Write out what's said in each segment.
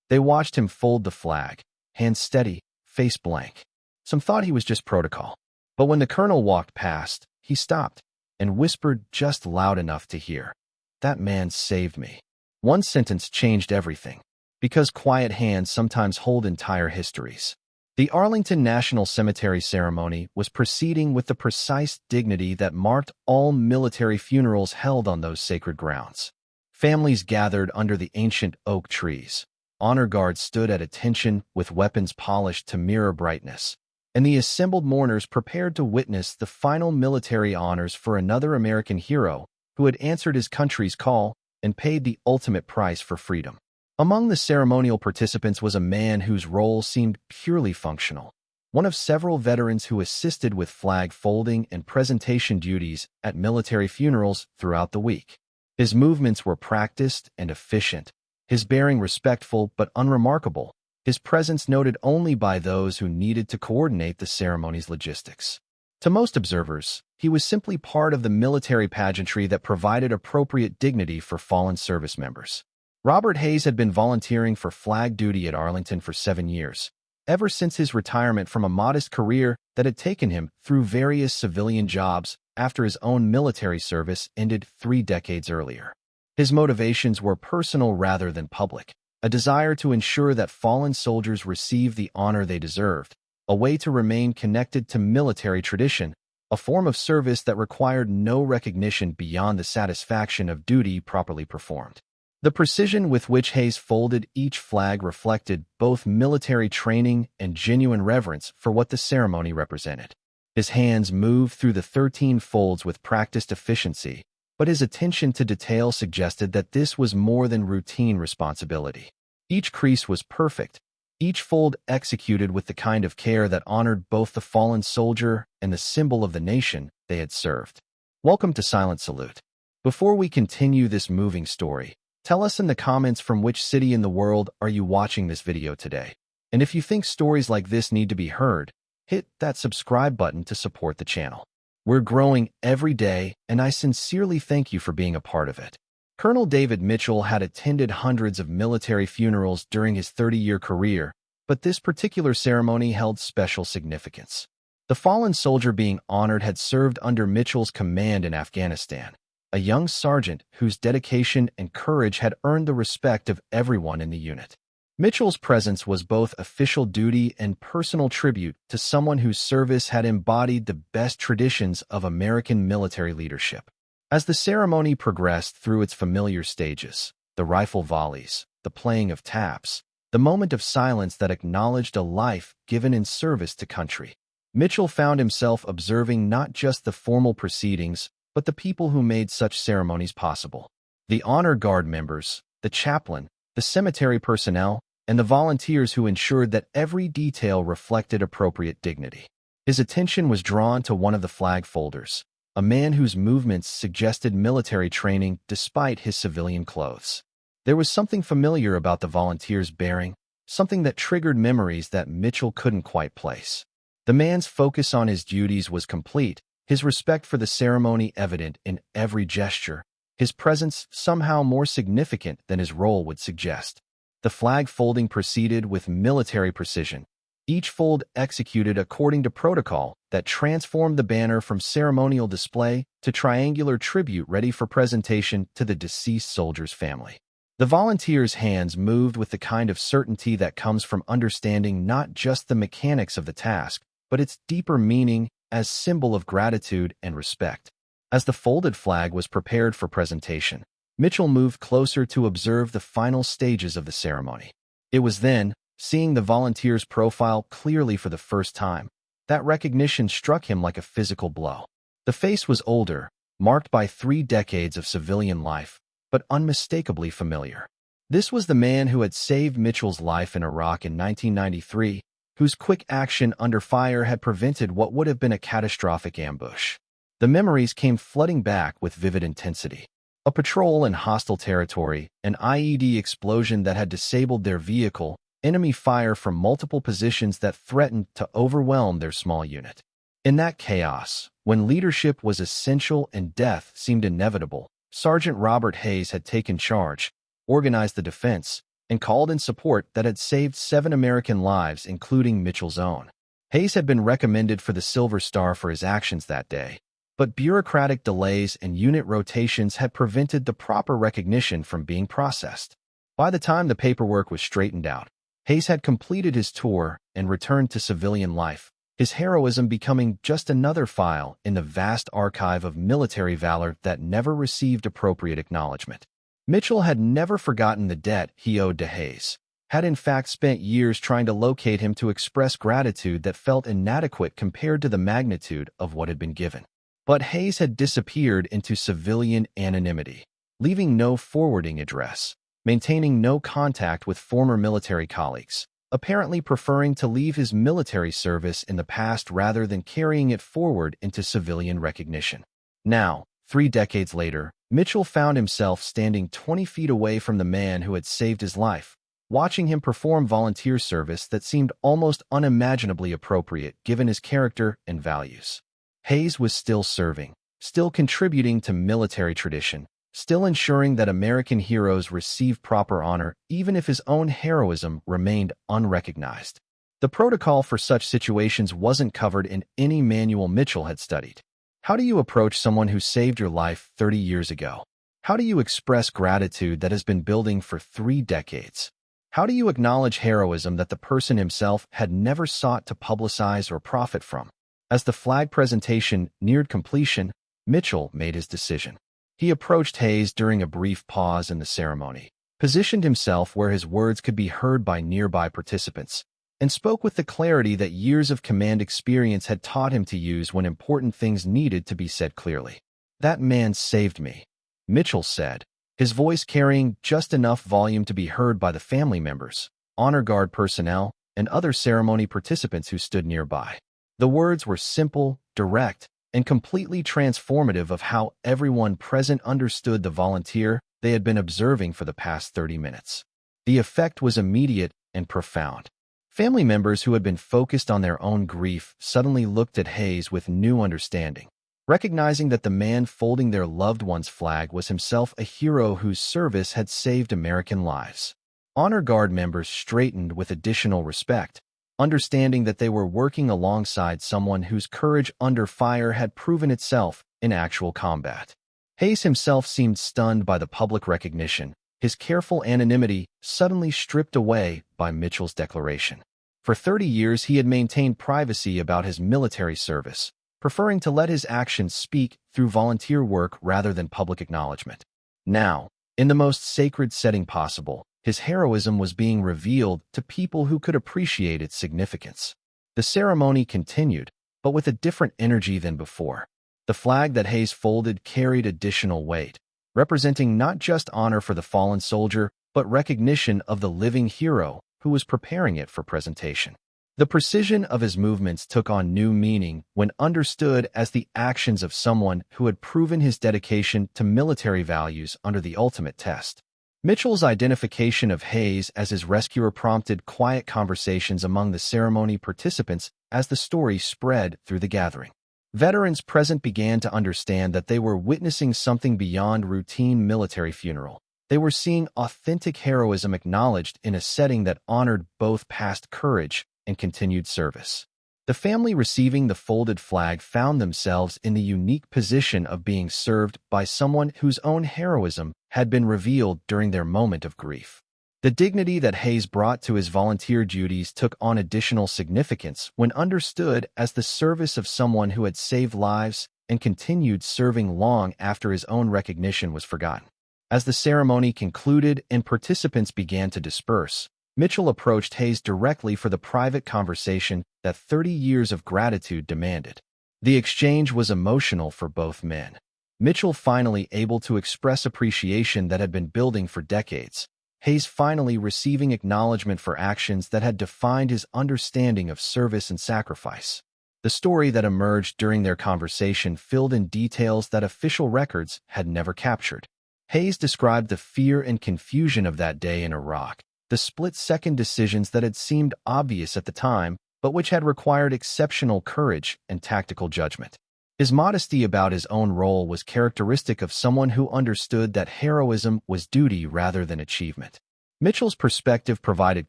They watched him fold the flag, hands steady, face blank. Some thought he was just protocol. But when the colonel walked past, he stopped and whispered just loud enough to hear. "That man saved me." One sentence changed everything, because quiet hands sometimes hold entire histories. The Arlington National Cemetery ceremony was proceeding with the precise dignity that marked all military funerals held on those sacred grounds. Families gathered under the ancient oak trees. Honor guards stood at attention with weapons polished to mirror brightness, and the assembled mourners prepared to witness the final military honors for another American hero who had answered his country's call and paid the ultimate price for freedom. Among the ceremonial participants was a man whose role seemed purely functional, one of several veterans who assisted with flag folding and presentation duties at military funerals throughout the week. His movements were practiced and efficient, his bearing respectful but unremarkable, his presence noted only by those who needed to coordinate the ceremony's logistics. To most observers, he was simply part of the military pageantry that provided appropriate dignity for fallen service members. Robert Hayes had been volunteering for flag duty at Arlington for 7 years, ever since his retirement from a modest career that had taken him through various civilian jobs after his own military service ended 3 decades earlier. His motivations were personal rather than public, a desire to ensure that fallen soldiers received the honor they deserved, a way to remain connected to military tradition, a form of service that required no recognition beyond the satisfaction of duty properly performed. The precision with which Hayes folded each flag reflected both military training and genuine reverence for what the ceremony represented. His hands moved through the 13 folds with practiced efficiency, but his attention to detail suggested that this was more than routine responsibility. Each crease was perfect, each fold executed with the kind of care that honored both the fallen soldier and the symbol of the nation they had served. Welcome to Silent Salute. Before we continue this moving story, tell us in the comments from which city in the world are you watching this video today. And if you think stories like this need to be heard, hit that subscribe button to support the channel. We're growing every day, and I sincerely thank you for being a part of it. Colonel David Mitchell had attended hundreds of military funerals during his 30-year career, but this particular ceremony held special significance. The fallen soldier being honored had served under Mitchell's command in Afghanistan, a young sergeant whose dedication and courage had earned the respect of everyone in the unit. Mitchell's presence was both official duty and personal tribute to someone whose service had embodied the best traditions of American military leadership. As the ceremony progressed through its familiar stages, the rifle volleys, the playing of taps, the moment of silence that acknowledged a life given in service to country, Mitchell found himself observing not just the formal proceedings, but the people who made such ceremonies possible. The honor guard members, the chaplain, the cemetery personnel, and the volunteers who ensured that every detail reflected appropriate dignity. His attention was drawn to one of the flag folders, a man whose movements suggested military training despite his civilian clothes. There was something familiar about the volunteer's bearing, something that triggered memories that Mitchell couldn't quite place. The man's focus on his duties was complete, his respect for the ceremony evident in every gesture, his presence somehow more significant than his role would suggest. The flag folding proceeded with military precision, each fold executed according to protocol that transformed the banner from ceremonial display to triangular tribute ready for presentation to the deceased soldier's family. The volunteers' hands moved with the kind of certainty that comes from understanding not just the mechanics of the task, but its deeper meaning as symbol of gratitude and respect. As the folded flag was prepared for presentation, Mitchell moved closer to observe the final stages of the ceremony. It was then, seeing the volunteer's profile clearly for the first time, that recognition struck him like a physical blow. The face was older, marked by 3 decades of civilian life, but unmistakably familiar. This was the man who had saved Mitchell's life in Iraq in 1993, whose quick action under fire had prevented what would have been a catastrophic ambush. The memories came flooding back with vivid intensity. A patrol in hostile territory, an IED explosion that had disabled their vehicle, enemy fire from multiple positions that threatened to overwhelm their small unit. In that chaos, when leadership was essential and death seemed inevitable, Sergeant Robert Hayes had taken charge, organized the defense, and called in support that had saved 7 American lives, including Mitchell's own. Hayes had been recommended for the Silver Star for his actions that day, but bureaucratic delays and unit rotations had prevented the proper recognition from being processed. By the time the paperwork was straightened out, Hayes had completed his tour and returned to civilian life, his heroism becoming just another file in the vast archive of military valor that never received appropriate acknowledgement. Mitchell had never forgotten the debt he owed to Hayes, had in fact spent years trying to locate him to express gratitude that felt inadequate compared to the magnitude of what had been given. But Hayes had disappeared into civilian anonymity, leaving no forwarding address, maintaining no contact with former military colleagues, apparently preferring to leave his military service in the past rather than carrying it forward into civilian recognition. Now, 3 decades later, Mitchell found himself standing 20 feet away from the man who had saved his life, watching him perform volunteer service that seemed almost unimaginably appropriate given his character and values. Hayes was still serving, still contributing to military tradition, still ensuring that American heroes received proper honor even if his own heroism remained unrecognized. The protocol for such situations wasn't covered in any manual Mitchell had studied. How do you approach someone who saved your life 30 years ago? How do you express gratitude that has been building for 3 decades? How do you acknowledge heroism that the person himself had never sought to publicize or profit from? As the flag presentation neared completion, Mitchell made his decision. He approached Hayes during a brief pause in the ceremony, positioned himself where his words could be heard by nearby participants, and spoke with the clarity that years of command experience had taught him to use when important things needed to be said clearly. "That man saved me," Mitchell said, his voice carrying just enough volume to be heard by the family members, honor guard personnel, and other ceremony participants who stood nearby. The words were simple, direct, and completely transformative of how everyone present understood the volunteer they had been observing for the past 30 minutes. The effect was immediate and profound. Family members who had been focused on their own grief suddenly looked at Hayes with new understanding, recognizing that the man folding their loved one's flag was himself a hero whose service had saved American lives. Honor Guard members straightened with additional respect, understanding that they were working alongside someone whose courage under fire had proven itself in actual combat. Hayes himself seemed stunned by the public recognition, his careful anonymity suddenly stripped away by Mitchell's declaration. For 30 years he had maintained privacy about his military service, preferring to let his actions speak through volunteer work rather than public acknowledgement. Now, in the most sacred setting possible, his heroism was being revealed to people who could appreciate its significance. The ceremony continued, but with a different energy than before. The flag that Hayes folded carried additional weight, representing not just honor for the fallen soldier, but recognition of the living hero who was preparing it for presentation. The precision of his movements took on new meaning when understood as the actions of someone who had proven his dedication to military values under the ultimate test. Mitchell's identification of Hayes as his rescuer prompted quiet conversations among the ceremony participants as the story spread through the gathering. Veterans present began to understand that they were witnessing something beyond routine military funeral. They were seeing authentic heroism acknowledged in a setting that honored both past courage and continued service. The family receiving the folded flag found themselves in the unique position of being served by someone whose own heroism had been revealed during their moment of grief. The dignity that Hayes brought to his volunteer duties took on additional significance when understood as the service of someone who had saved lives and continued serving long after his own recognition was forgotten. As the ceremony concluded and participants began to disperse, Mitchell approached Hayes directly for the private conversation that 30 years of gratitude demanded. The exchange was emotional for both men. Mitchell finally able to express appreciation that had been building for decades, Hayes finally receiving acknowledgement for actions that had defined his understanding of service and sacrifice. The story that emerged during their conversation filled in details that official records had never captured. Hayes described the fear and confusion of that day in Iraq, the split-second decisions that had seemed obvious at the time, but which had required exceptional courage and tactical judgment. His modesty about his own role was characteristic of someone who understood that heroism was duty rather than achievement. Mitchell's perspective provided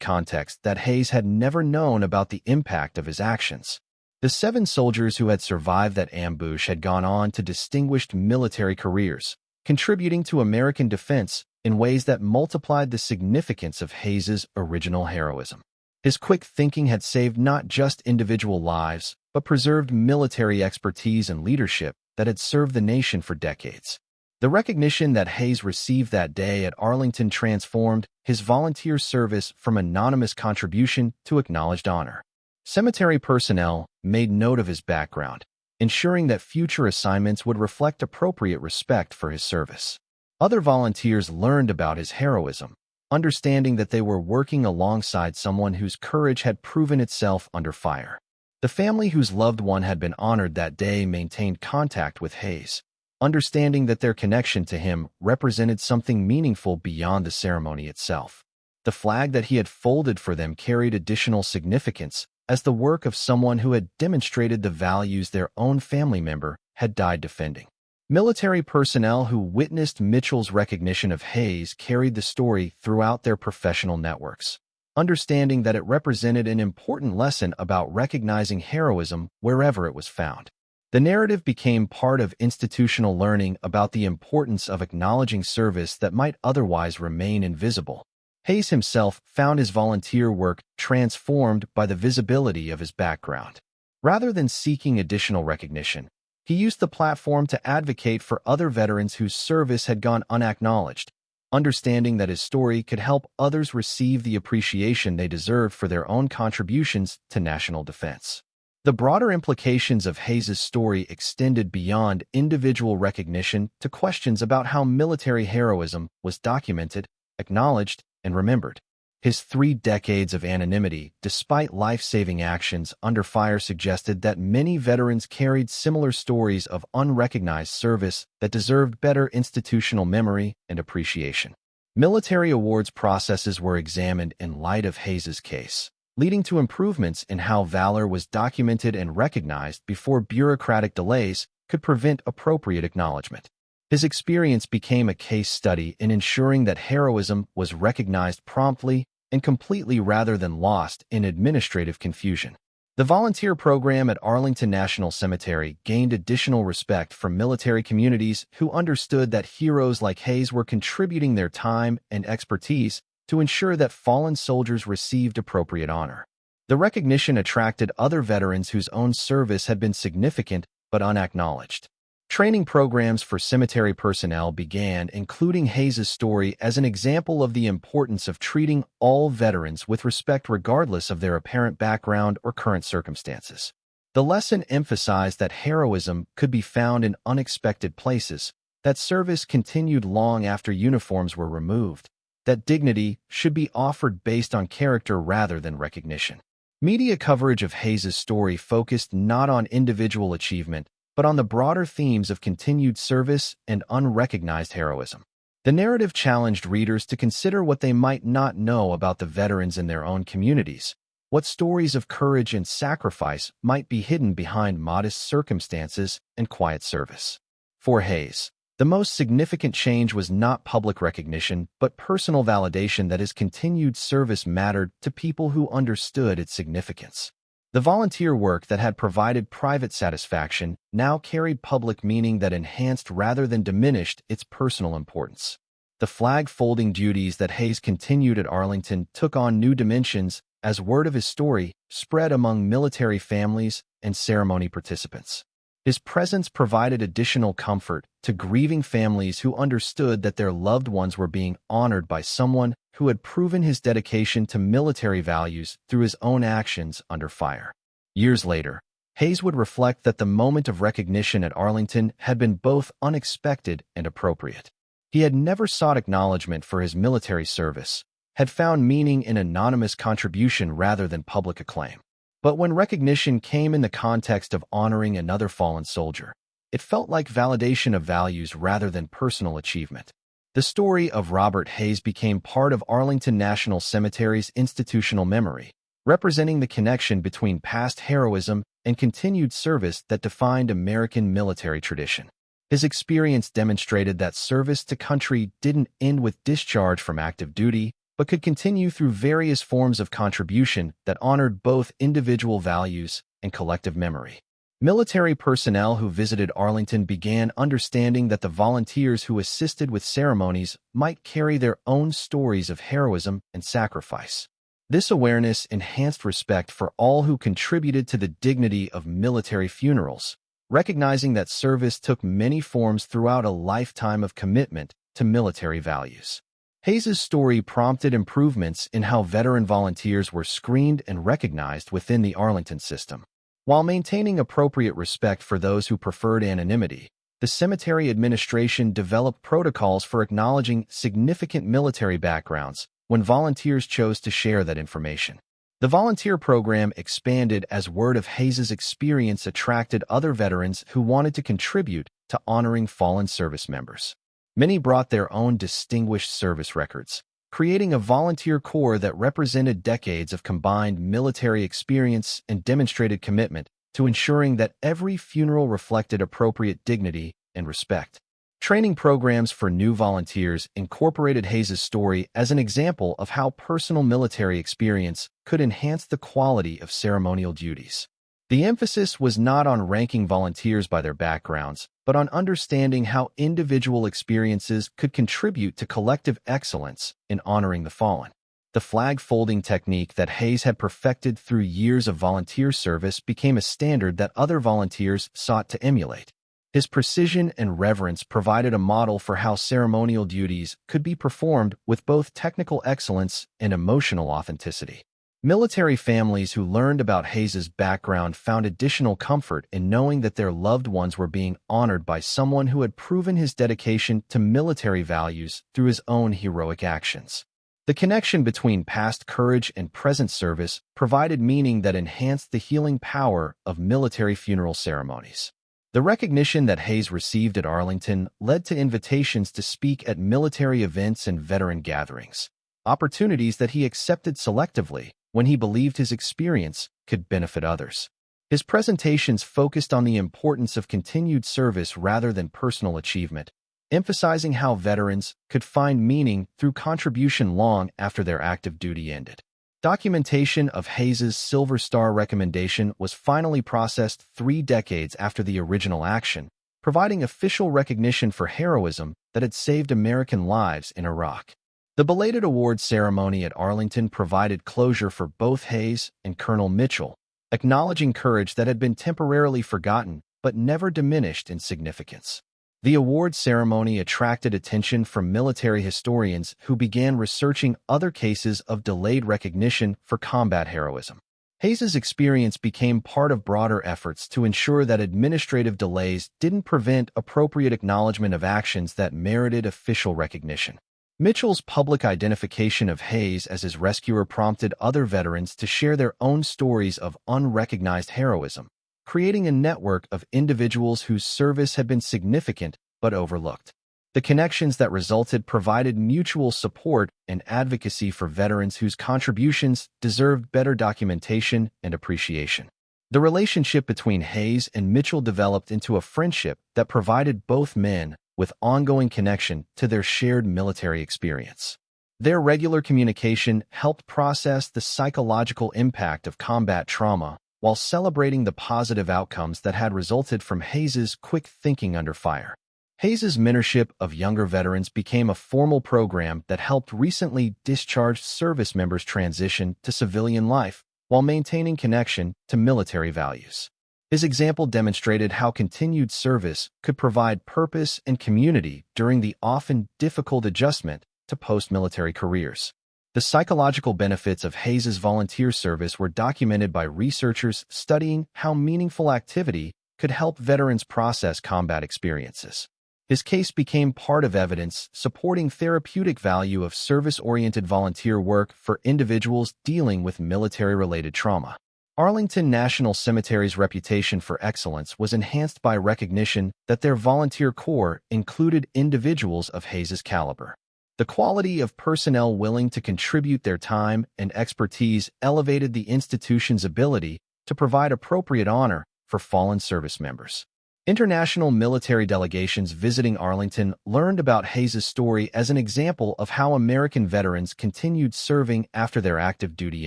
context that Hayes had never known about the impact of his actions. The 7 soldiers who had survived that ambush had gone on to distinguished military careers, contributing to American defense in ways that multiplied the significance of Hayes's original heroism. His quick thinking had saved not just individual lives, but preserved military expertise and leadership that had served the nation for decades. The recognition that Hayes received that day at Arlington transformed his volunteer service from anonymous contribution to acknowledged honor. Cemetery personnel made note of his background, ensuring that future assignments would reflect appropriate respect for his service. Other volunteers learned about his heroism, understanding that they were working alongside someone whose courage had proven itself under fire. The family whose loved one had been honored that day maintained contact with Hayes, understanding that their connection to him represented something meaningful beyond the ceremony itself. The flag that he had folded for them carried additional significance as the work of someone who had demonstrated the values their own family member had died defending. Military personnel who witnessed Mitchell's recognition of Hayes carried the story throughout their professional networks, understanding that it represented an important lesson about recognizing heroism wherever it was found. The narrative became part of institutional learning about the importance of acknowledging service that might otherwise remain invisible. Hayes himself found his volunteer work transformed by the visibility of his background. Rather than seeking additional recognition, he used the platform to advocate for other veterans whose service had gone unacknowledged, understanding that his story could help others receive the appreciation they deserved for their own contributions to national defense. The broader implications of Hayes's story extended beyond individual recognition to questions about how military heroism was documented, acknowledged, and remembered. His 3 decades of anonymity, despite life-saving actions under fire, suggested that many veterans carried similar stories of unrecognized service that deserved better institutional memory and appreciation. Military awards processes were examined in light of Hayes's case, leading to improvements in how valor was documented and recognized before bureaucratic delays could prevent appropriate acknowledgement. His experience became a case study in ensuring that heroism was recognized promptly and completely rather than lost in administrative confusion. The volunteer program at Arlington National Cemetery gained additional respect from military communities who understood that heroes like Hayes were contributing their time and expertise to ensure that fallen soldiers received appropriate honor. The recognition attracted other veterans whose own service had been significant but unacknowledged. Training programs for cemetery personnel began, including Hayes's story as an example of the importance of treating all veterans with respect regardless of their apparent background or current circumstances. The lesson emphasized that heroism could be found in unexpected places, that service continued long after uniforms were removed, that dignity should be offered based on character rather than recognition. Media coverage of Hayes's story focused not on individual achievement, but on the broader themes of continued service and unrecognized heroism. The narrative challenged readers to consider what they might not know about the veterans in their own communities, what stories of courage and sacrifice might be hidden behind modest circumstances and quiet service. For Hayes, the most significant change was not public recognition, but personal validation that his continued service mattered to people who understood its significance. The volunteer work that had provided private satisfaction now carried public meaning that enhanced rather than diminished its personal importance. The flag-folding duties that Hayes continued at Arlington took on new dimensions as word of his story spread among military families and ceremony participants. His presence provided additional comfort to grieving families who understood that their loved ones were being honored by someone who had proven his dedication to military values through his own actions under fire. Years later, Hayes would reflect that the moment of recognition at Arlington had been both unexpected and appropriate. He had never sought acknowledgement for his military service, had found meaning in anonymous contribution rather than public acclaim. But when recognition came in the context of honoring another fallen soldier, it felt like validation of values rather than personal achievement. The story of Robert Hayes became part of Arlington National Cemetery's institutional memory, representing the connection between past heroism and continued service that defined American military tradition. His experience demonstrated that service to country didn't end with discharge from active duty, but could continue through various forms of contribution that honored both individual values and collective memory. Military personnel who visited Arlington began understanding that the volunteers who assisted with ceremonies might carry their own stories of heroism and sacrifice. This awareness enhanced respect for all who contributed to the dignity of military funerals, recognizing that service took many forms throughout a lifetime of commitment to military values. Hayes's story prompted improvements in how veteran volunteers were screened and recognized within the Arlington system. While maintaining appropriate respect for those who preferred anonymity, the cemetery administration developed protocols for acknowledging significant military backgrounds when volunteers chose to share that information. The volunteer program expanded as word of Hayes's experience attracted other veterans who wanted to contribute to honoring fallen service members. Many brought their own distinguished service records, creating a volunteer corps that represented decades of combined military experience and demonstrated commitment to ensuring that every funeral reflected appropriate dignity and respect. Training programs for new volunteers incorporated Hayes's story as an example of how personal military experience could enhance the quality of ceremonial duties. The emphasis was not on ranking volunteers by their backgrounds, but on understanding how individual experiences could contribute to collective excellence in honoring the fallen. The flag folding technique that Hayes had perfected through years of volunteer service became a standard that other volunteers sought to emulate. His precision and reverence provided a model for how ceremonial duties could be performed with both technical excellence and emotional authenticity. Military families who learned about Hayes's background found additional comfort in knowing that their loved ones were being honored by someone who had proven his dedication to military values through his own heroic actions. The connection between past courage and present service provided meaning that enhanced the healing power of military funeral ceremonies. The recognition that Hayes received at Arlington led to invitations to speak at military events and veteran gatherings, opportunities that he accepted selectively when he believed his experience could benefit others. His presentations focused on the importance of continued service rather than personal achievement, emphasizing how veterans could find meaning through contribution long after their active duty ended. Documentation of Hayes's Silver Star recommendation was finally processed 3 decades after the original action, providing official recognition for heroism that had saved American lives in Iraq. The belated award ceremony at Arlington provided closure for both Hayes and Colonel Mitchell, acknowledging courage that had been temporarily forgotten but never diminished in significance. The award ceremony attracted attention from military historians who began researching other cases of delayed recognition for combat heroism. Hayes's experience became part of broader efforts to ensure that administrative delays didn't prevent appropriate acknowledgement of actions that merited official recognition. Mitchell's public identification of Hayes as his rescuer prompted other veterans to share their own stories of unrecognized heroism, creating a network of individuals whose service had been significant but overlooked. The connections that resulted provided mutual support and advocacy for veterans whose contributions deserved better documentation and appreciation. The relationship between Hayes and Mitchell developed into a friendship that provided both men with ongoing connection to their shared military experience. Their regular communication helped process the psychological impact of combat trauma while celebrating the positive outcomes that had resulted from Hayes's quick thinking under fire. Hayes's mentorship of younger veterans became a formal program that helped recently discharged service members transition to civilian life while maintaining connection to military values. His example demonstrated how continued service could provide purpose and community during the often difficult adjustment to post-military careers. The psychological benefits of Hayes's volunteer service were documented by researchers studying how meaningful activity could help veterans process combat experiences. His case became part of evidence supporting therapeutic value of service-oriented volunteer work for individuals dealing with military-related trauma. Arlington National Cemetery's reputation for excellence was enhanced by recognition that their volunteer corps included individuals of Hayes's caliber. The quality of personnel willing to contribute their time and expertise elevated the institution's ability to provide appropriate honor for fallen service members. International military delegations visiting Arlington learned about Hayes's story as an example of how American veterans continued serving after their active duty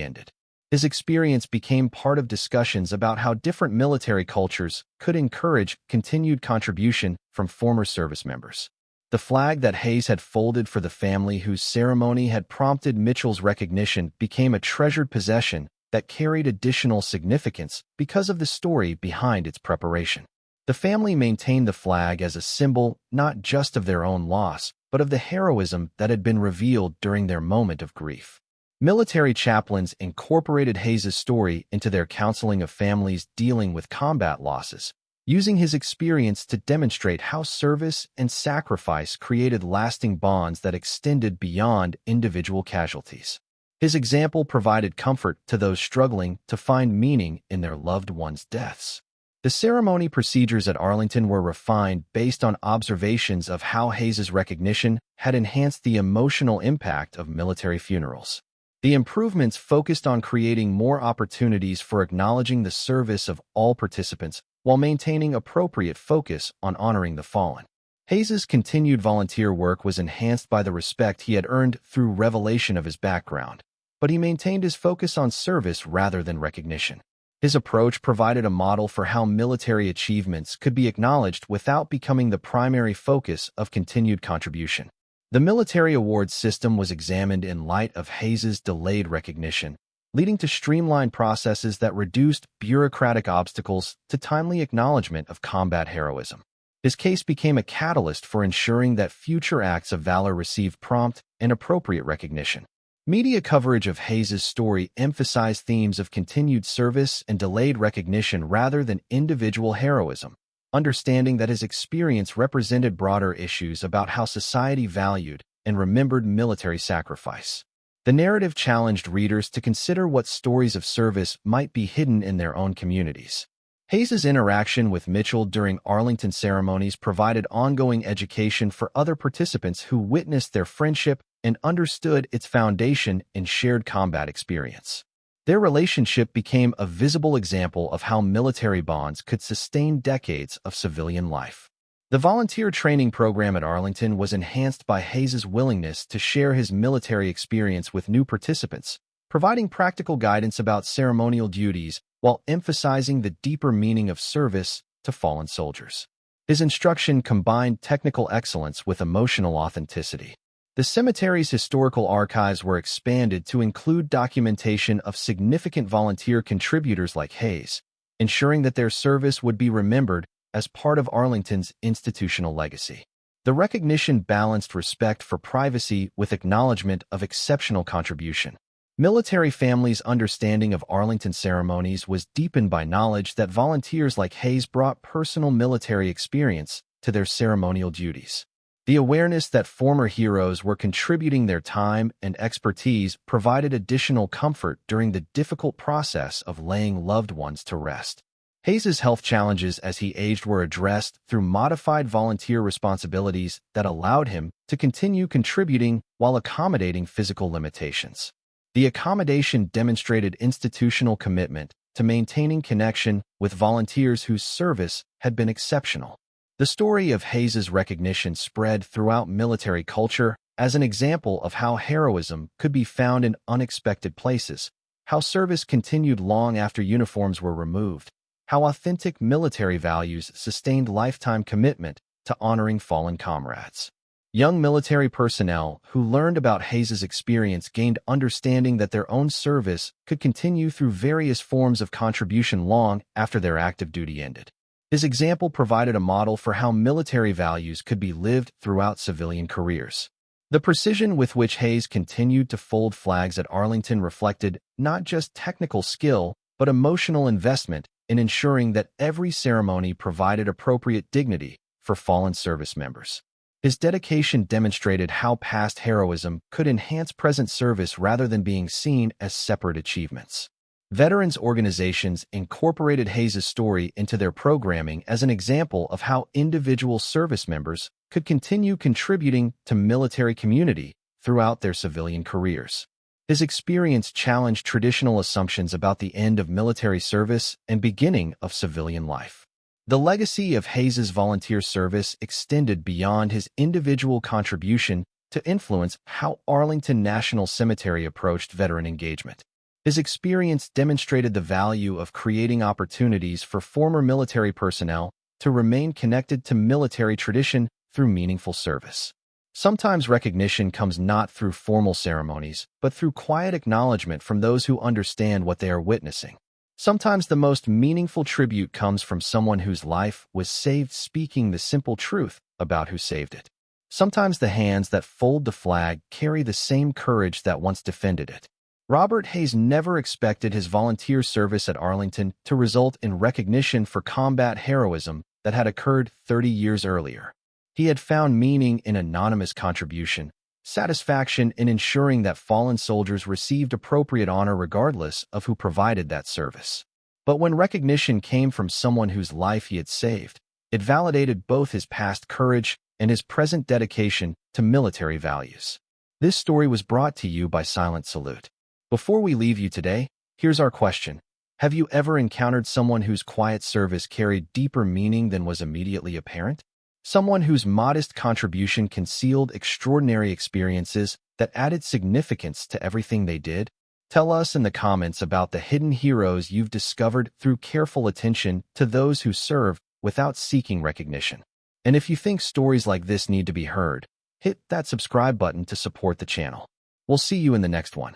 ended. His experience became part of discussions about how different military cultures could encourage continued contribution from former service members. The flag that Hayes had folded for the family whose ceremony had prompted Mitchell's recognition became a treasured possession that carried additional significance because of the story behind its preparation. The family maintained the flag as a symbol not just of their own loss, but of the heroism that had been revealed during their moment of grief. Military chaplains incorporated Hayes's story into their counseling of families dealing with combat losses, using his experience to demonstrate how service and sacrifice created lasting bonds that extended beyond individual casualties. His example provided comfort to those struggling to find meaning in their loved ones' deaths. The ceremony procedures at Arlington were refined based on observations of how Hayes's recognition had enhanced the emotional impact of military funerals. The improvements focused on creating more opportunities for acknowledging the service of all participants while maintaining appropriate focus on honoring the fallen. Hayes's continued volunteer work was enhanced by the respect he had earned through revelation of his background, but he maintained his focus on service rather than recognition. His approach provided a model for how military achievements could be acknowledged without becoming the primary focus of continued contribution. The military awards system was examined in light of Hayes's delayed recognition, leading to streamlined processes that reduced bureaucratic obstacles to timely acknowledgement of combat heroism. His case became a catalyst for ensuring that future acts of valor received prompt and appropriate recognition. Media coverage of Hayes's story emphasized themes of continued service and delayed recognition rather than individual heroism, understanding that his experience represented broader issues about how society valued and remembered military sacrifice. The narrative challenged readers to consider what stories of service might be hidden in their own communities. Hayes's interaction with Mitchell during Arlington ceremonies provided ongoing education for other participants who witnessed their friendship and understood its foundation in shared combat experience. Their relationship became a visible example of how military bonds could sustain decades of civilian life. The volunteer training program at Arlington was enhanced by Hayes's willingness to share his military experience with new participants, providing practical guidance about ceremonial duties while emphasizing the deeper meaning of service to fallen soldiers. His instruction combined technical excellence with emotional authenticity. The cemetery's historical archives were expanded to include documentation of significant volunteer contributors like Hayes, ensuring that their service would be remembered as part of Arlington's institutional legacy. The recognition balanced respect for privacy with acknowledgement of exceptional contribution. Military families' understanding of Arlington ceremonies was deepened by knowledge that volunteers like Hayes brought personal military experience to their ceremonial duties. The awareness that former heroes were contributing their time and expertise provided additional comfort during the difficult process of laying loved ones to rest. Hayes's health challenges as he aged were addressed through modified volunteer responsibilities that allowed him to continue contributing while accommodating physical limitations. The accommodation demonstrated institutional commitment to maintaining connection with volunteers whose service had been exceptional. The story of Hayes's recognition spread throughout military culture as an example of how heroism could be found in unexpected places, how service continued long after uniforms were removed, how authentic military values sustained lifetime commitment to honoring fallen comrades. Young military personnel who learned about Hayes's experience gained understanding that their own service could continue through various forms of contribution long after their active duty ended. His example provided a model for how military values could be lived throughout civilian careers. The precision with which Hayes continued to fold flags at Arlington reflected not just technical skill, but emotional investment in ensuring that every ceremony provided appropriate dignity for fallen service members. His dedication demonstrated how past heroism could enhance present service rather than being seen as separate achievements. Veterans organizations incorporated Hayes's story into their programming as an example of how individual service members could continue contributing to military community throughout their civilian careers. His experience challenged traditional assumptions about the end of military service and beginning of civilian life. The legacy of Hayes's volunteer service extended beyond his individual contribution to influence how Arlington National Cemetery approached veteran engagement. His experience demonstrated the value of creating opportunities for former military personnel to remain connected to military tradition through meaningful service. Sometimes recognition comes not through formal ceremonies, but through quiet acknowledgement from those who understand what they are witnessing. Sometimes the most meaningful tribute comes from someone whose life was saved speaking the simple truth about who saved it. Sometimes the hands that fold the flag carry the same courage that once defended it. Robert Hayes never expected his volunteer service at Arlington to result in recognition for combat heroism that had occurred 30 years earlier. He had found meaning in anonymous contribution, satisfaction in ensuring that fallen soldiers received appropriate honor regardless of who provided that service. But when recognition came from someone whose life he had saved, it validated both his past courage and his present dedication to military values. This story was brought to you by Silent Salute. Before we leave you today, here's our question. Have you ever encountered someone whose quiet service carried deeper meaning than was immediately apparent? Someone whose modest contribution concealed extraordinary experiences that added significance to everything they did? Tell us in the comments about the hidden heroes you've discovered through careful attention to those who serve without seeking recognition. And if you think stories like this need to be heard, hit that subscribe button to support the channel. We'll see you in the next one.